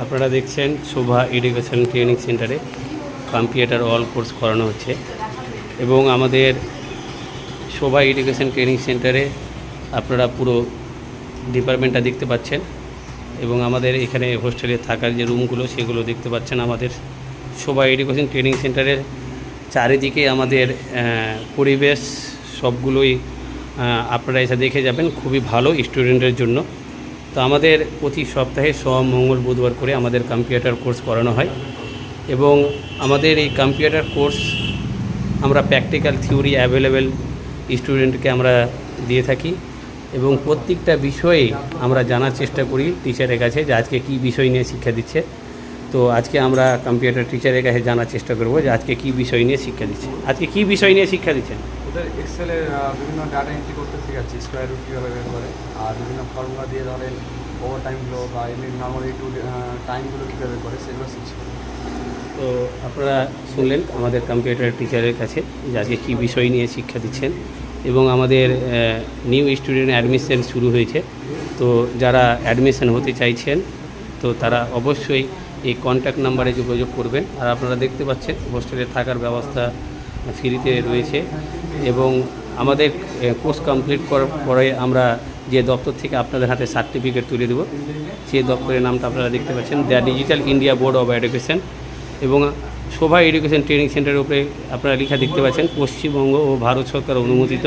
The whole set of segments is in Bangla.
আপনারা দেখছেন শোভা এডুকেশন ট্রেনিং সেন্টারে কম্পিউটার অল কোর্স করানো হচ্ছে এবং আমাদের শোভা এডুকেশন ট্রেনিং সেন্টারে আপনারা পুরো ডিপার্টমেন্টটা দেখতে পাচ্ছেন এবং আমাদের এখানে হোস্টেলে থাকার যে রুমগুলো সেগুলো দেখতে পাচ্ছেন। আমাদের শোভা এডুকেশন ট্রেনিং সেন্টারের চারিদিকে আমাদের পরিবেশ সবগুলোই আপনারা এসে দেখে যাবেন, খুবই ভালো স্টুডেন্টের জন্য। তো আমাদের প্রতি সপ্তাহে সোম মঙ্গল বুধবার করে আমাদের কম্পিউটার কোর্স করানো হয় এবং আমাদের এই কম্পিউটার কোর্স আমরা প্র্যাকটিক্যাল থিওরি অ্যাভেলেবেল স্টুডেন্টকে আমরা দিয়ে থাকি এবং প্রত্যেকটা বিষয়ে আমরা জানার চেষ্টা করি টিচারের কাছে যে আজকে কী বিষয় নিয়ে শিক্ষা দিচ্ছে। তো আজকে আমরা কম্পিউটার টিচারের কাছে জানার চেষ্টা করব যে আজকে কী বিষয় নিয়ে শিক্ষা দিচ্ছে। আজকে কী বিষয় নিয়ে শিক্ষা দিচ্ছেন? ওদের এক্সেলের বিভিন্ন ডাটা এন্ট্রি করতে শেখাচ্ছি, স্কোয়ার রুট কীভাবে বের করে, আর বিভিন্ন ফর্মুলা দিয়ে ধরেন ওভার টাইমগুলো বা এমনি নর্মালি টাইমগুলো কীভাবে করে সেগুলো শিখছি। তো আপনারা শুনলেন আমাদের কম্পিউটার টিচারের কাছে যে আজকে কী বিষয় নিয়ে শিক্ষা দিচ্ছেন এবং আমাদের নিউ স্টুডেন্ট অ্যাডমিশন শুরু হয়েছে। তো যারা অ্যাডমিশন হতে চাইছেন তো তারা অবশ্যই এই কন্ট্যাক্ট নাম্বারে যোগাযোগ করবেন। আর আপনারা দেখতে পাচ্ছেন হোস্টেলে থাকার ব্যবস্থা ফ্রিতে রয়েছে এবং আমাদের কোর্স কমপ্লিট করার পরে আমরা যে দপ্তর থেকে আপনাদের হাতে সার্টিফিকেট তুলে দেবো সেই দপ্তরের নামটা আপনারা দেখতে পাচ্ছেন, the digital India board of education. এবং শোভা এডুকেশন ট্রেনিং সেন্টারের উপরে আপনারা লেখা দেখতে পাচ্ছেন পশ্চিমবঙ্গ ও ভারত সরকার অনুমোদিত।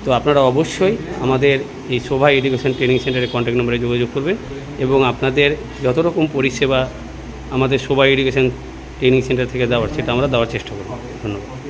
তো আপনারা অবশ্যই আমাদের এই শোভা এডুকেশন ট্রেনিং সেন্টারের কন্ট্যাক্ট নাম্বারে যোগাযোগ করবেন এবং আপনাদের যত রকম পরিষেবা আমাদের শোভা এডুকেশন ট্রেনিং সেন্টার থেকে দেওয়ার সেটা আমরা দেওয়ার চেষ্টা করব। ধন্যবাদ।